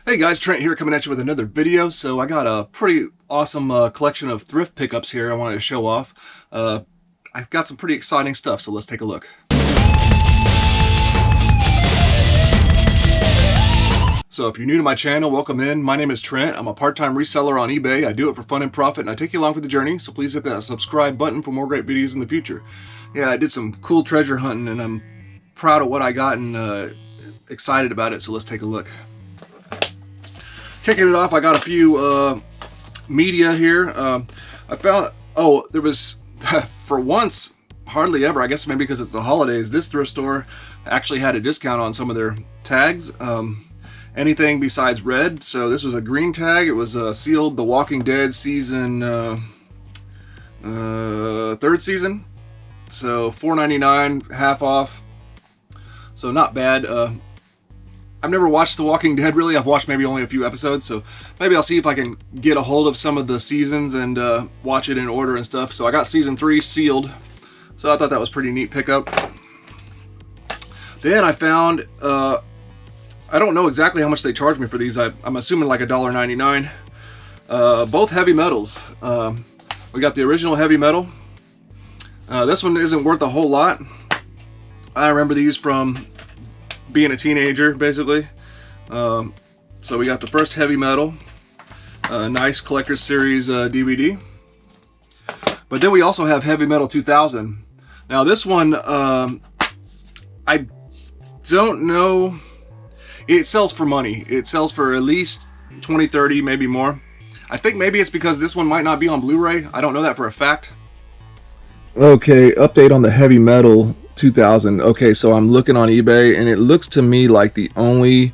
Hey guys, Trent here coming at you with another video. So I got a pretty awesome collection of thrift pickups here I wanted to show off. I've got some pretty exciting stuff, so let's take a look. So if you're new to my channel, welcome in. My name is Trent. I'm a part-time reseller on eBay. I do it for fun and profit, and I take you along for the journey, so please hit that subscribe button for more great videos in the future. Yeah, I did some cool treasure hunting, and I'm proud of what I got and excited about it, so let's take a look. Kicking it off, I got a few media here. I found, there was, for once, hardly ever, I guess maybe because it's the holidays, this thrift store actually had a discount on some of their tags. Anything besides red. So this was a green tag. It was sealed The Walking Dead season, third season. So $4.99, half off. So not bad. I've never watched The Walking Dead really. I've watched maybe only a few episodes, so maybe I'll see if I can get a hold of some of the seasons and watch it in order and stuff. So I got season 3 sealed, so I thought that was pretty neat pickup. Then I found, I don't know exactly how much they charged me for these. I'm assuming like $1.99. Both heavy metals. We got the original heavy metal. This one isn't worth a whole lot. I remember these from being a teenager, basically. So we got the first heavy metal, nice collector's series DVD. But then we also have Heavy Metal 2000. Now this one, I don't know. It sells for money. It sells for at least 20, 30, maybe more. I think maybe it's because this one might not be on Blu-ray. I don't know that for a fact. Okay, update on the Heavy Metal 2000. Okay, so I'm looking on eBay, and it looks to me like the only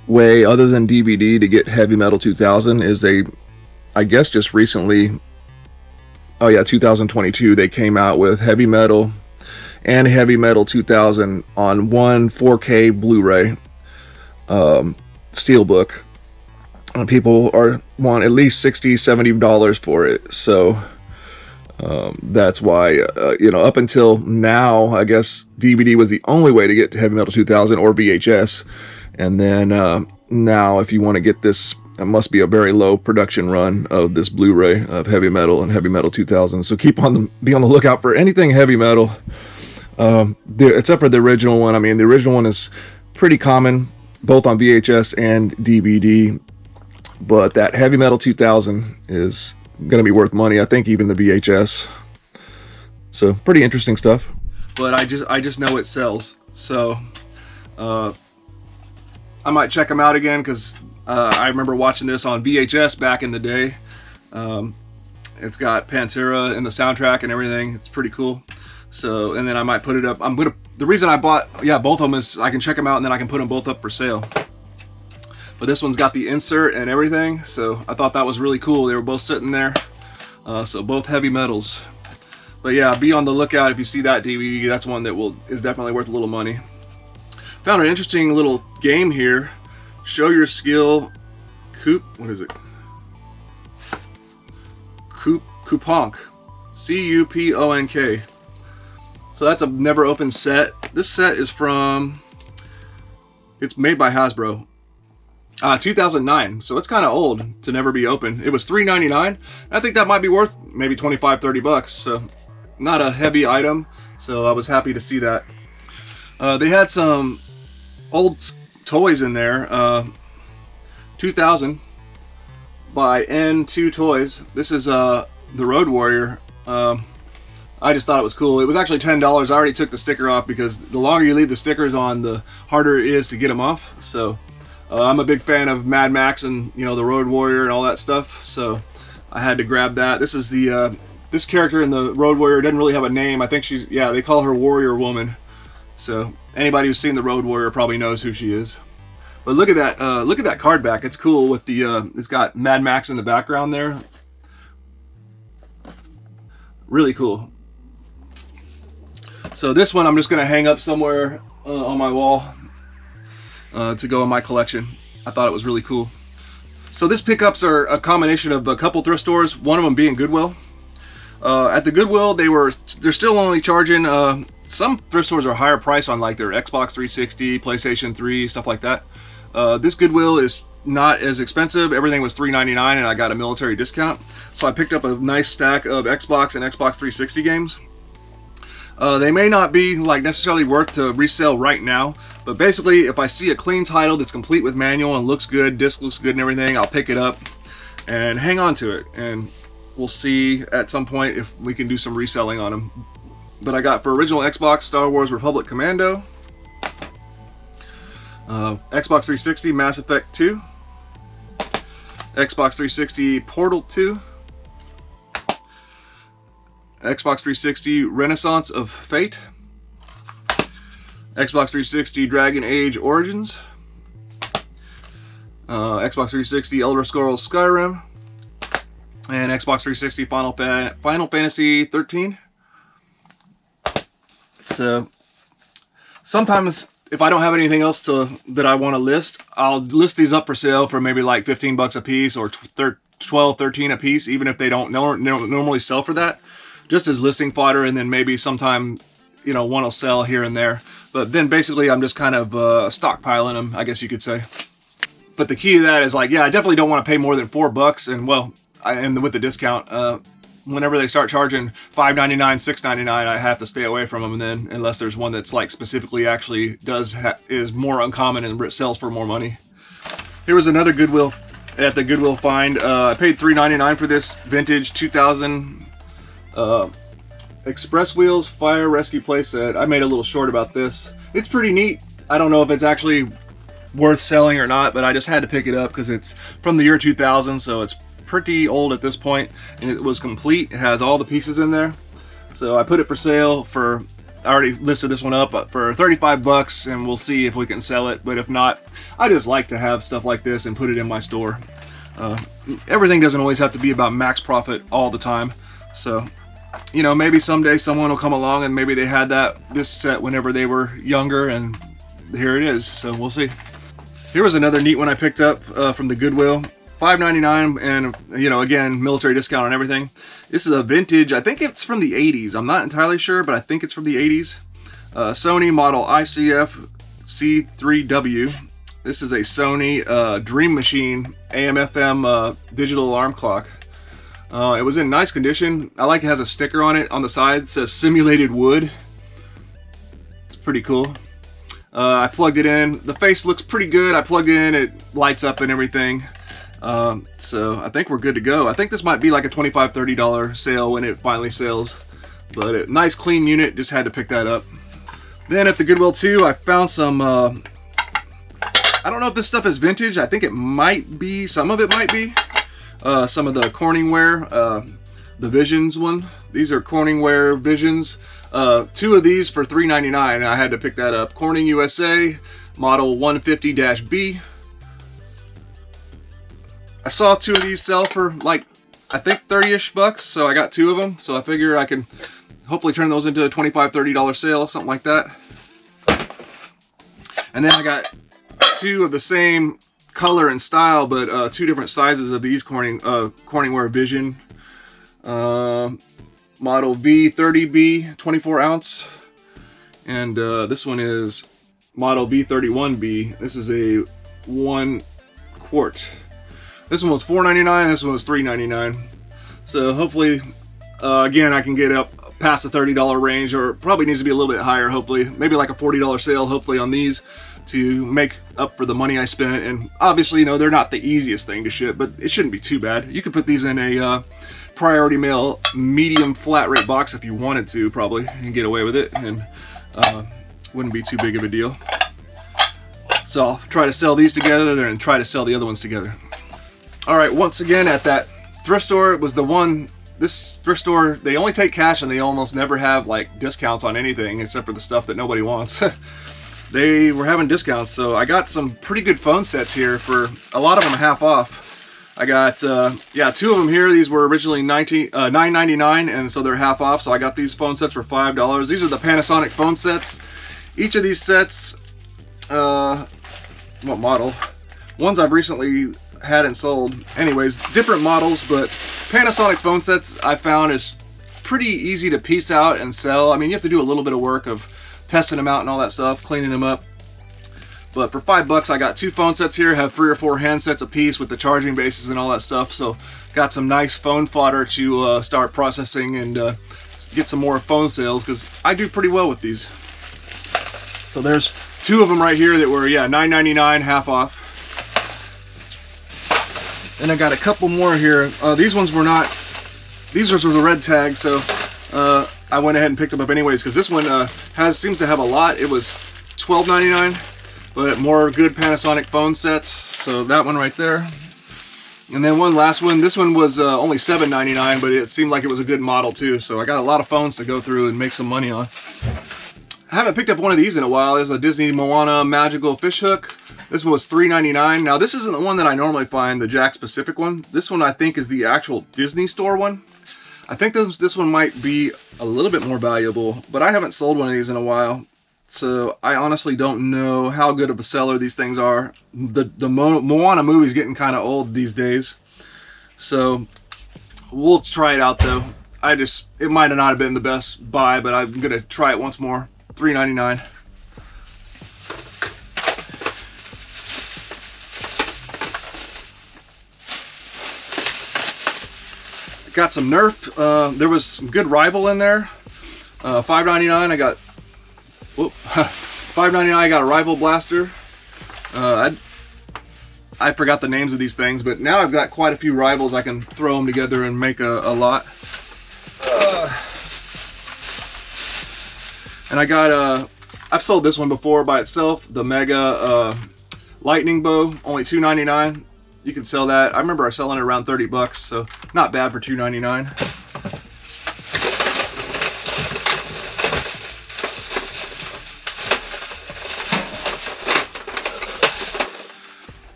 way other than DVD to get Heavy Metal 2000 is I guess just recently, 2022, they came out with Heavy Metal and Heavy Metal 2000 on one 4K Blu-ray steelbook. And people want at least $60-$70 for it. So that's why, up until now, I guess DVD was the only way to get to Heavy Metal 2000 or VHS. And then now, if you want to get this, it must be a very low production run of this Blu-ray of Heavy Metal and Heavy Metal 2000. So be on the lookout for anything heavy metal, except for the original one. I mean, the original one is pretty common, both on VHS and DVD. But that Heavy Metal 2000 is going to be worth money. I think even the VHS. So pretty interesting stuff. But I just know it sells. So I might check them out again because I remember watching this on VHS back in the day. It's got Pantera in the soundtrack and everything. It's pretty cool. So, and then I might put it up. The reason I bought both of them is I can check them out and then I can put them both up for sale. But this one's got the insert and everything, so I thought that was really cool. They were both sitting there, so both heavy metals. But yeah, be on the lookout if you see that DVD. That's one that is definitely worth a little money. Found an interesting little game here. Show your skill. What is it? Couponk. C-U-P-O-N-K. So that's a never opened set. This set is it's made by Hasbro. 2009, so it's kind of old to never be open. It was $3.99. I think that might be worth maybe $25-$30, so not a heavy item, so I was happy to see that. They had some old toys in there. 2000 by N2 Toys. This is the Road Warrior. I just thought it was cool. It was actually $10. I already took the sticker off because the longer you leave the stickers on, the harder it is to get them off. So I'm a big fan of Mad Max and the Road Warrior and all that stuff, so I had to grab that. This is this character in the Road Warrior doesn't really have a name. I think they call her Warrior Woman. So anybody who's seen the Road Warrior probably knows who she is. But look at that card back. It's cool with it's got Mad Max in the background there. Really cool. So this one I'm just gonna hang up somewhere on my wall. To go in my collection. I thought it was really cool. So these pickups are a combination of a couple thrift stores, one of them being Goodwill. At the Goodwill, they're still only charging, some thrift stores are higher price on like their Xbox 360, PlayStation 3, stuff like that. This Goodwill is not as expensive. Everything was $3.99 and I got a military discount. So I picked up a nice stack of Xbox and Xbox 360 games. They may not be like necessarily worth to resell right now, but basically if I see a clean title that's complete with manual and looks good, disc looks good and everything, I'll pick it up and hang on to it, and we'll see at some point if we can do some reselling on them. But I got for original Xbox Star Wars Republic Commando, Xbox 360 Mass Effect 2, Xbox 360 Portal 2, Xbox 360 Renaissance of Fate, Xbox 360 Dragon Age Origins, Xbox 360 Elder Scrolls Skyrim, and Xbox 360 Final Fantasy 13. So sometimes if I don't have anything else that I want to list, I'll list these up for sale for maybe like 15 bucks a piece or 12, 13 a piece, even if they don't normally sell for that, just as listing fodder, and then maybe sometime, you know, one will sell here and there. But then basically I'm just kind of stockpiling them, I guess you could say. But the key to that is like, yeah, I definitely don't want to pay more than $4, and well, and with the discount, whenever they start charging $5.99, $6.99, I have to stay away from them. And then unless there's one that's like specifically actually is more uncommon and sells for more money. Here was another Goodwill at the Goodwill find. I paid $3.99 for this vintage 2000 Express Wheels Fire Rescue playset. I made a little short about this. It's pretty neat. I don't know if it's actually worth selling or not, but I just had to pick it up because it's from the year 2000, so it's pretty old at this point, and it was complete. It has all the pieces in there. So I put it for sale for, I already listed this one up for 35 bucks, and we'll see if we can sell it. But if not, I just like to have stuff like this and put it in my store. Everything doesn't always have to be about max profit all the time. So, you know, maybe someday someone will come along and maybe they had this set whenever they were younger, and here it is. So we'll see. Here was another neat one I picked up from the Goodwill. $5.99, and you know, again, military discount on everything. This is a vintage, I think it's from the 80s. I'm not entirely sure, but I think it's from the 80s. Sony model ICF C3W. This is a Sony Dream Machine AM/FM digital alarm clock. It was in nice condition. I like it has a sticker on it on the side. It says simulated wood. It's pretty cool. I plugged it in. The face looks pretty good. I plugged it in. It lights up and everything. So I think we're good to go. I think this might be like a $25, $30 sale when it finally sells. But a nice clean unit. Just had to pick that up. Then at the Goodwill too, I found some, I don't know if this stuff is vintage. I think it might be. Some of it might be. Some of the Corningware, the Visions one. These are Corningware Visions. Two of these for $3.99. I had to pick that up. Corning USA, model 150-B. I saw two of these sell for like, I think 30-ish bucks, so I got two of them. So I figure I can hopefully turn those into a $25, $30 sale, something like that. And then I got two of the same color and style, but two different sizes of these Corningware Vision. Model V30B, 24 ounce. And this one is model V31B. This is a 1 quart. This one was $4.99, this one was $3.99. So hopefully, again, I can get up past the $30 range, or probably needs to be a little bit higher, hopefully. Maybe like a $40 sale, hopefully, on these to make up for the money I spent. And obviously, you know, they're not the easiest thing to ship, but it shouldn't be too bad. You could put these in a priority mail medium flat rate box if you wanted to, probably, and get away with it, and wouldn't be too big of a deal. So I'll try to sell these together and try to sell the other ones together. Alright, once again at that thrift store, it was the one, this thrift store, they only take cash and they almost never have like discounts on anything except for the stuff that nobody wants. They were having discounts, so I got some pretty good phone sets here for a lot of them half off. I got, yeah, two of them here. These were originally $9.99, and so they're half off, so I got these phone sets for $5. These are the Panasonic phone sets. Each of these sets, what model? Ones I've recently had and sold. Anyways, different models, but Panasonic phone sets I found is pretty easy to piece out and sell. I mean, you have to do a little bit of work of testing them out and all that stuff, cleaning them up. But for $5 I got 2 phone sets here, have 3 or 4 handsets a piece with the charging bases and all that stuff. So got some nice phone fodder to start processing and get some more phone sales, because I do pretty well with these. So there's 2 of them right here that were, yeah, $9.99, half off. And I got a couple more here. These ones were not, these are the red tag, so I went ahead and picked them up anyways, because this one seems to have a lot. It was $12.99, but more good Panasonic phone sets. So that one right there. And then one last one. This one was only $7.99, but it seemed like it was a good model too. So I got a lot of phones to go through and make some money on. I haven't picked up one of these in a while. There's a Disney Moana magical fish hook. This one was $3.99. Now this isn't the one that I normally find, the Jakks Pacific one. This one I think is the actual Disney store one. I think this one might be a little bit more valuable, but I haven't sold one of these in a while. So I honestly don't know how good of a seller these things are. The Moana movie's getting kind of old these days. So we'll try it out though. It might not have been the best buy, but I'm gonna try it once more. $3.99. Got some Nerf. There was some good Rival in there. $5.99. I got $5.99. I got a Rival blaster. I forgot the names of these things, but now I've got quite a few Rivals. I can throw them together and make a lot. And I got I've sold this one before by itself, the Mega Lightning Bow, only $2.99. You can sell that. I remember selling it around $30, so not bad for $2.99.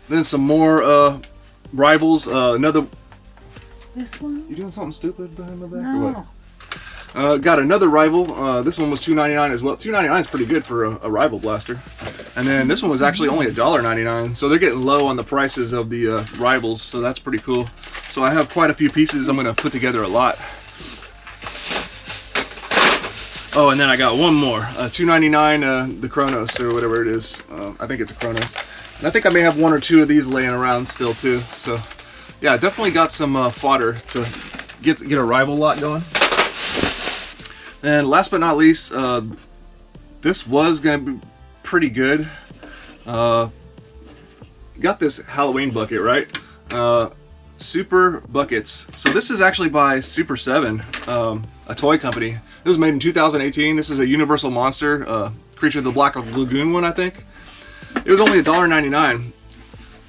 Then some more Rivals. Another. This one? You doing something stupid behind my back? No. Or what? Got another Rival. This one was $2.99 as well. $2.99 is pretty good for a Rival blaster. And then this one was actually only $1.99. So they're getting low on the prices of the Rivals. So that's pretty cool. So I have quite a few pieces. I'm going to put together a lot. Oh, and then I got one more. $2.99, the Chronos or whatever it is. I think it's a Chronos. And I think I may have 1 or 2 of these laying around still too. So yeah, definitely got some fodder to get a Rival lot going. And last but not least, this was going to be pretty good. Got this Halloween bucket, right? Super Buckets. So this is actually by Super 7, a toy company. This was made in 2018. This is a Universal Monster, Creature of the Black Lagoon one, I think. It was only $1.99.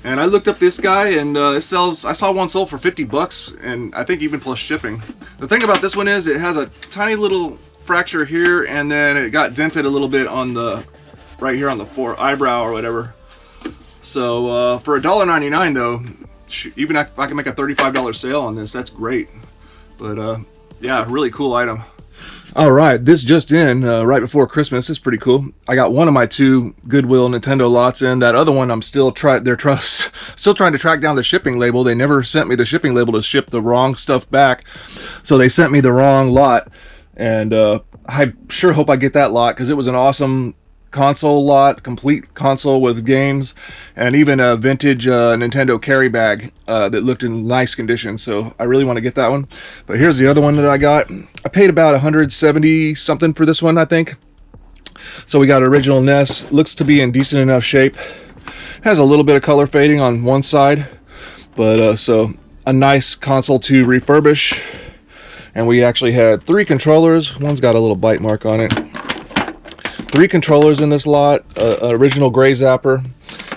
And I looked up this guy, and it sells. I saw one sold for $50, and I think even plus shipping. The thing about this one is it has a tiny little fracture here, and then it got dented a little bit on the right here on the eyebrow or whatever. So for $1.99 though, even if I can make a $35 sale on this, that's great. But yeah, really cool item. All right, this just in right before Christmas. It's pretty cool. I got one of my 2 Goodwill Nintendo lots in. That other one, I'm still trying to track down the shipping label. They never sent me the shipping label to ship the wrong stuff back, so they sent me the wrong lot. And I sure hope I get that lot, because it was an awesome console lot, complete console with games, and even a vintage Nintendo carry bag that looked in nice condition. So I really want to get that one. But here's the other one that I got. I paid about $170 something for this one, I think. So we got original NES. Looks to be in decent enough shape. Has a little bit of color fading on one side, but so a nice console to refurbish. And we actually had 3 controllers. One's got a little bite mark on it. 3 controllers in this lot, original gray zapper,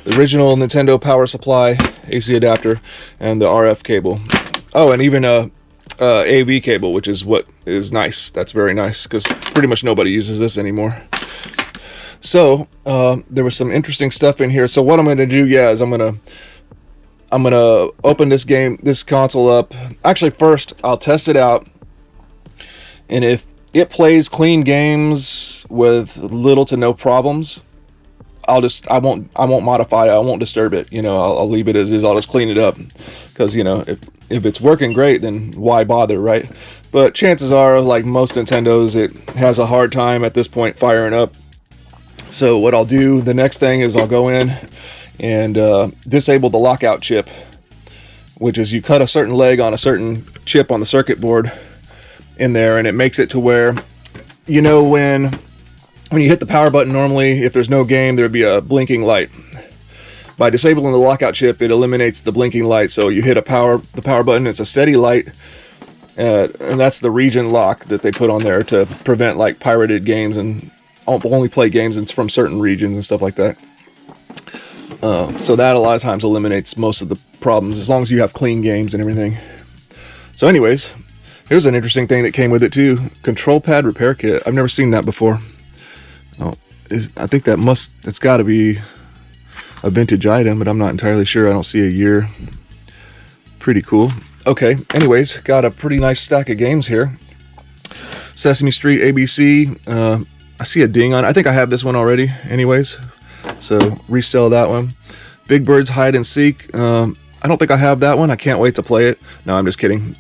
the original Nintendo power supply, AC adapter, and the RF cable. Oh, and even a AV cable, which is what is nice. That's very nice, because pretty much nobody uses this anymore. So there was some interesting stuff in here. So what I'm going to do, yeah, is I'm gonna open this console up. Actually, first I'll test it out, and if it plays clean games with little to no problems, I won't modify it. I won't disturb it. You know, I'll leave it as is. I'll just clean it up, because you know, if it's working great, then why bother, right? But chances are, like most Nintendos, it has a hard time at this point firing up. So what I'll do, the next thing is I'll go in and disable the lockout chip, which is you cut a certain leg on a certain chip on the circuit board in there, and it makes it to where, you know, when you hit the power button normally, if there's no game, there'd be a blinking light. By disabling the lockout chip, it eliminates the blinking light, so you hit the power button, it's a steady light, and that's the region lock that they put on there to prevent like pirated games and only play games from certain regions and stuff like that. So that a lot of times eliminates most of the problems, as long as you have clean games and everything. So anyways, here's an interesting thing that came with it too. Control pad repair kit. I've never seen that before. Oh, I think it's got to be a vintage item, but I'm not entirely sure. I don't see a year. Pretty cool. Okay, anyways, got a pretty nice stack of games here. Sesame Street ABC. I see a ding on it. I think I have this one already anyways, so resell that one. Big Bird's Hide and Seek. I don't think I have that one. I can't wait to play it. No, I'm just kidding.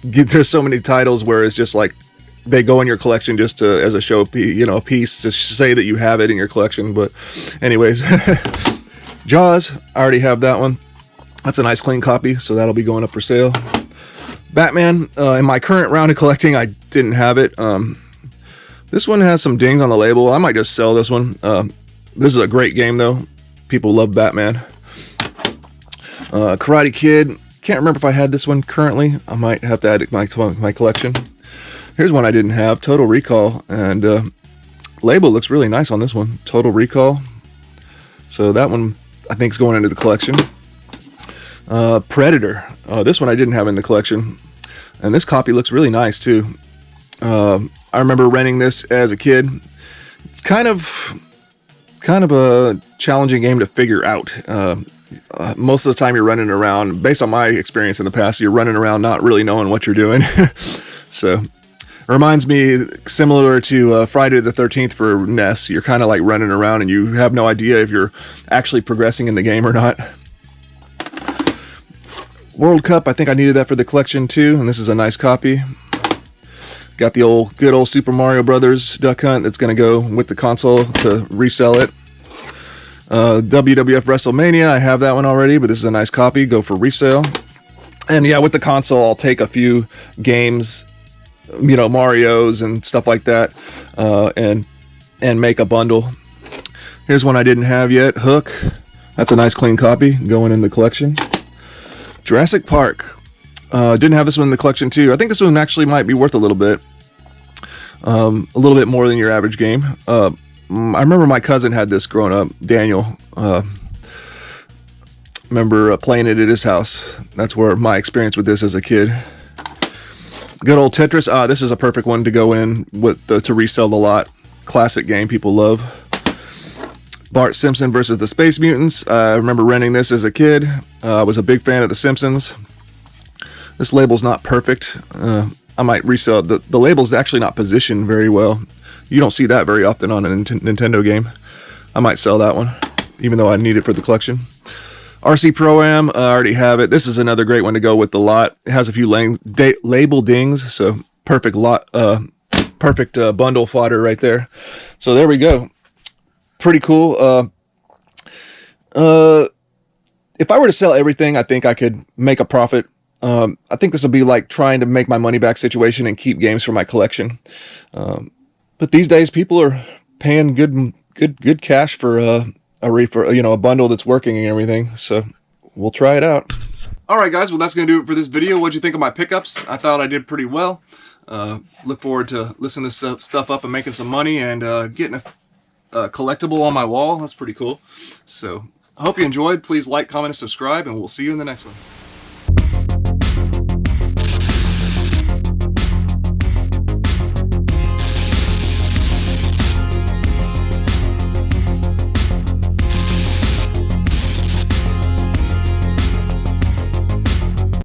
There's so many titles where it's just like they go in your collection just to, as a show, you know, a piece to say that you have it in your collection. But anyways, Jaws, I already have that one. That's a nice clean copy, so that'll be going up for sale. Batman, in my current round of collecting, I didn't have it. This one has some dings on the label. I might just sell this one. This is a great game though. People love Batman. Karate Kid. Can't remember if I had this one currently. I might have to add it to my collection. Here's one I didn't have. Total Recall. And label looks really nice on this one. Total Recall. So that one I think is going into the collection. Predator. This one I didn't have in the collection. And this copy looks really nice too. I remember renting this as a kid. It's kind of a challenging game to figure out. Most of the time you're running around, based on my experience in the past, you're running around not really knowing what you're doing. So it reminds me similar to Friday the 13th for NES. You're kind of like running around and you have no idea if you're actually progressing in the game or not. World Cup, I think I needed that for the collection too, and this is a nice copy. Got the good old Super Mario Brothers Duck Hunt that's going to go with the console to resell it. WWF WrestleMania, I have that one already, but this is a nice copy, go for resale. And yeah, with the console, I'll take a few games, you know, Mario's and stuff like that, and make a bundle. Here's one I didn't have yet, Hook. That's a nice clean copy, going in the collection. Jurassic Park. Didn't have this one in the collection too. I think this one actually might be worth a little bit more than your average game. I remember my cousin had this growing up, Daniel. Remember playing it at his house. That's where my experience with this as a kid. Good old Tetris. This is a perfect one to go in with to resell the lot. Classic game people love. Bart Simpson versus the Space Mutants. I remember renting this as a kid. I was a big fan of The Simpsons. This label's not perfect. I might resell it. The label's actually not positioned very well. You don't see that very often on a Nintendo game. I might sell that one, even though I need it for the collection. RC Pro-Am, I already have it. This is another great one to go with the lot. It has a few label dings, so perfect bundle fodder right there. So there we go. Pretty cool. If I were to sell everything, I think I could make a profit. I think this will be like trying to make my money back situation and keep games for my collection. But these days, people are paying good cash for a bundle that's working and everything. So we'll try it out. All right, guys. Well, that's gonna do it for this video. What'd you think of my pickups? I thought I did pretty well. Look forward to listening this stuff up and making some money and getting a collectible on my wall. That's pretty cool. So I hope you enjoyed. Please like, comment, and subscribe, and we'll see you in the next one.